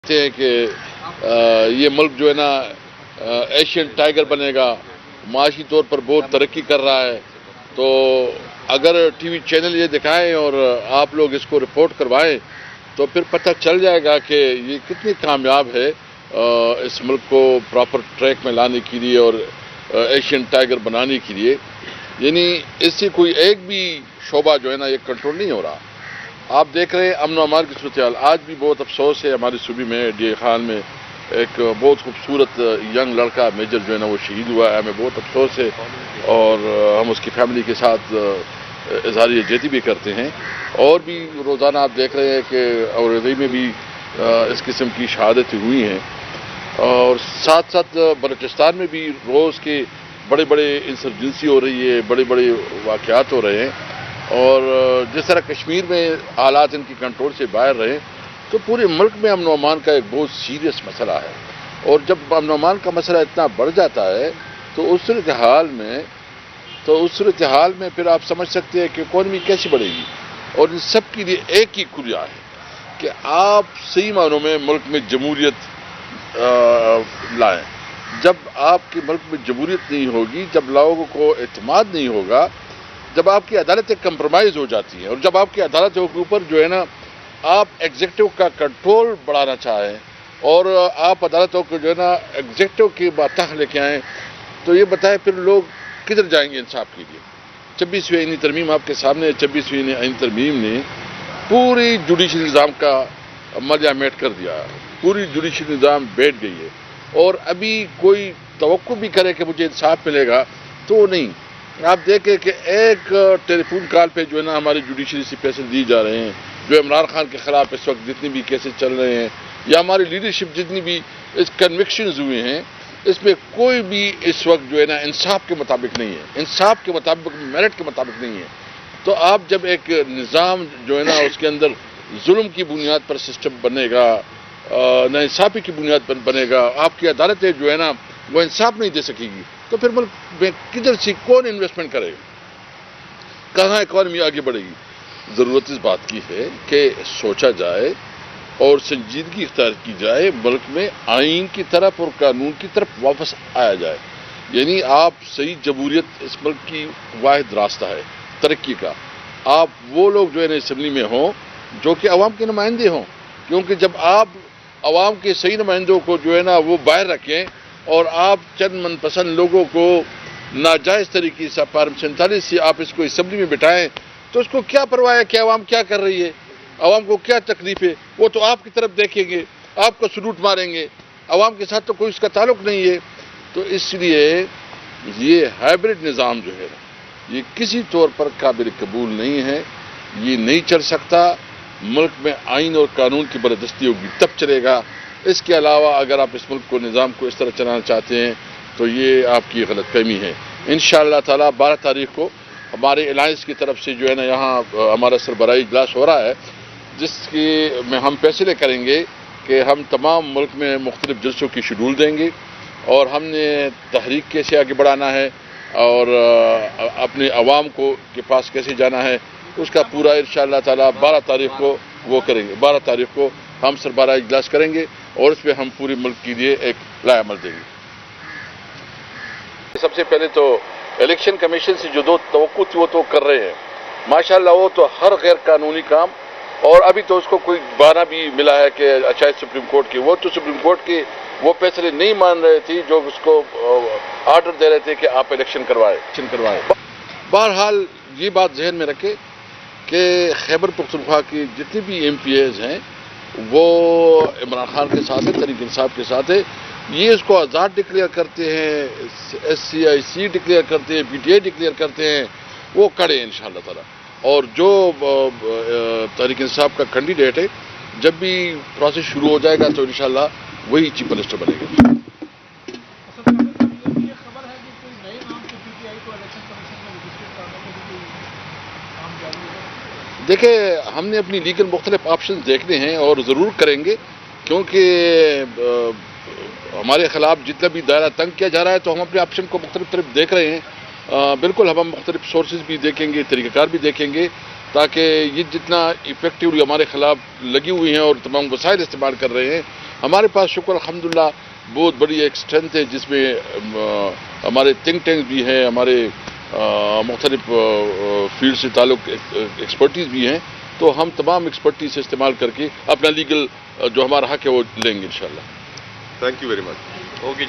کہتے ہیں کہ یہ ملک جو ہے نا ایشین ٹائیگر بنے گا، معاشی طور پر بہت ترقی کر رہا ہے، تو اگر ٹی وی چینل یہ دکھائیں اور آپ لوگ اس کو رپورٹ کروائیں تو پھر پتہ چل جائے گا کہ یہ کتنی کامیاب ہے اس ملک کو پراپر ٹریک میں لانے کے لیے اور ایشین ٹائیگر بنانے کے لیے. یعنی اس سے کوئی ایک بھی شعبہ جو ہے نا یہ کنٹرول نہیں ہو رہا. آپ دیکھ رہے ہیں امن و امان کی صورتحال. آج بھی بہت افسوس ہے ہمارے صوبے میں ڈی اے خان میں ایک بہت خوبصورت ینگ لڑکا میجر جو ہے نا وہ شہید ہوا ہے. ہمیں بہت افسوس ہے اور ہم اس کی فیملی کے ساتھ اظہار یکجہتی بھی کرتے ہیں. اور بھی روزانہ آپ دیکھ رہے ہیں کہ اورئی میں بھی اس قسم کی شہادتیں ہوئی ہیں، اور ساتھ ساتھ بلوچستان میں بھی روز کے بڑے بڑے انسرجنسی ہو رہی ہے، بڑے بڑے واقعات ہو رہے ہیں. اور جس طرح کشمیر میں حالات ان کی کنٹرول سے باہر رہے تو پورے ملک میں امن و امان کا ایک بہت سیریس مسئلہ ہے. اور جب امن و امان کا مسئلہ اتنا بڑھ جاتا ہے تو اس صورتحال میں پھر آپ سمجھ سکتے ہیں کہ اکانومی کیسے بڑھے گی. اور ان سب کے لیے ایک ہی کلیہ ہے کہ آپ صحیح معنوں میں ملک میں جمہوریت لائیں. جب آپ کے ملک میں جمہوریت نہیں ہوگی، جب لوگوں کو اعتماد نہیں ہوگا، جب آپ کی عدالتیں کمپرومائز ہو جاتی ہیں، اور جب آپ کی عدالتوں کے اوپر جو ہے نا آپ ایگزیکٹو کا کنٹرول بڑھانا چاہیں اور آپ عدالتوں کو جو ہے نا ایگزیکٹو کی باتیں لے کے آئیں، تو یہ بتائیں پھر لوگ کدھر جائیں گے انصاف کے لیے. 26ویں آئینی ترمیم آپ کے سامنے ہے. 26ویں آئینی ترمیم نے پوری جوڈیشل نظام کا ملیہ میٹ کر دیا. پوری جوڈیشل نظام بیٹھ گئی ہے، اور ابھی کوئی توقع بھی کرے کہ مجھے انصاف ملے گا تو نہیں. آپ دیکھیں کہ ایک ٹیلی فون کال پہ جو ہے نا ہماری جوڈیشری سے پیسے دیے جا رہے ہیں. جو عمران خان کے خلاف اس وقت جتنی بھی کیسز چل رہے ہیں یا ہماری لیڈرشپ جتنی بھی اس کنوکشنز ہوئے ہیں، اس میں کوئی بھی اس وقت جو ہے نا انصاف کے مطابق نہیں ہے، انصاف کے مطابق، میرٹ کے مطابق نہیں ہے. تو آپ جب ایک نظام جو ہے نا اس کے اندر ظلم کی بنیاد پر سسٹم بنے گا، ناانصافی کی بنیاد پر بنے گا، آپ کی عدالتیں جو ہے نا وہ انصاف نہیں دے سکے گی، تو پھر ملک میں کدھر سے کون انویسٹمنٹ کرے گا، کہاں اکانومی آگے بڑھے گی. ضرورت اس بات کی ہے کہ سوچا جائے اور سنجیدگی اختیار کی جائے، ملک میں آئین کی طرف اور قانون کی طرف واپس آیا جائے. یعنی آپ صحیح جمہوریت اس ملک کی واحد راستہ ہے ترقی کا. آپ وہ لوگ جو ہے نا اسمبلی میں ہوں جو کہ عوام کے نمائندے ہوں، کیونکہ جب آپ عوام کے صحیح نمائندوں کو جو ہے نا وہ باہر رکھیں اور آپ چند من پسند لوگوں کو ناجائز طریقے سے فارم 47 سے آپ اس کو اسمبلی میں بٹھائیں تو اس کو کیا پرواہ ہے کہ عوام کیا کر رہی ہے، عوام کو کیا تکلیف ہے. وہ تو آپ کی طرف دیکھیں گے، آپ کو سلوٹ ماریں گے. عوام کے ساتھ تو کوئی اس کا تعلق نہیں ہے. تو اس لیے یہ ہائبرڈ نظام جو ہے یہ کسی طور پر قابل قبول نہیں ہے، یہ نہیں چل سکتا. ملک میں آئین اور قانون کی بالادستی ہوگی تب چلے گا. اس کے علاوہ اگر آپ اس ملک کو نظام کو اس طرح چلانا چاہتے ہیں تو یہ آپ کی غلط فہمی ہے. انشاءاللہ تعالی 12 تاریخ کو ہمارے الائنس کی طرف سے جو ہے نا یہاں ہمارا سربراہی اجلاس ہو رہا ہے، جس کی میں ہم فیصلے کریں گے کہ ہم تمام ملک میں مختلف جلسوں کی شیڈول دیں گے، اور ہم نے تحریک کیسے آگے بڑھانا ہے اور اپنے عوام کو کے پاس کیسے جانا ہے، اس کا پورا انشاءاللہ تعالی 12 تاریخ کو وہ کریں گے. 12 تاریخ کو ہم سربراہ اجلاس کریں گے اور اس پہ ہم پورے ملک کے لیے ایک رائے عمل دیں گے. سب سے پہلے تو الیکشن کمیشن سے جو 2 توقع تھی وہ تو کر رہے ہیں ماشاءاللہ. وہ تو ہر غیر قانونی کام، اور ابھی تو اس کو کوئی بہانہ بھی ملا ہے کہ اچھا سپریم کورٹ کی، وہ تو سپریم کورٹ کے وہ فیصلے نہیں مان رہے تھے جو اس کو آرڈر دے رہے تھے کہ آپ الیکشن کروائیں. بہرحال یہ بات ذہن میں رکھے کہ خیبر پختونخوا کی جتنے بھی ایم پی ایز ہیں وہ عمران خان کے ساتھ ہیں، تحریک انصاف کے ساتھ ہے. یہ اس کو آزاد ڈکلیئر کرتے ہیں، SCIC ڈکلیئر کرتے ہیں، PTI ڈکلیئر کرتے ہیں، وہ کریں انشاءاللہ تعالی. اور جو تحریک انصاف کا کینڈیڈیٹ ہے جب بھی پروسیس شروع ہو جائے گا تو انشاءاللہ وہی چیف منسٹر بنے گا. دیکھیں ہم نے اپنی لیگل مختلف آپشنز دیکھنے ہیں اور ضرور کریں گے، کیونکہ ہمارے خلاف جتنا بھی دائرہ تنگ کیا جا رہا ہے تو ہم اپنے آپشن کو مختلف طرف دیکھ رہے ہیں. بالکل ہم مختلف سورسز بھی دیکھیں گے، طریقہ کار بھی دیکھیں گے، تاکہ یہ جتنا ایفیکٹیولی ہمارے خلاف لگی ہوئی ہیں اور تمام وسائل استعمال کر رہے ہیں ہمارے پاس شکر الحمدللہ بہت بڑی ایک اسٹرینتھ ہے جس میں ہمارے تھنک ٹینک بھی ہیں، ہمارے مختلف فیلڈ سے تعلق ایکسپرٹیز بھی ہیں، تو ہم تمام ایکسپرٹیز سے استعمال کر کے اپنا لیگل جو ہمارا حق ہے وہ لیں گے انشاءاللہ. Thank you very much. Okay.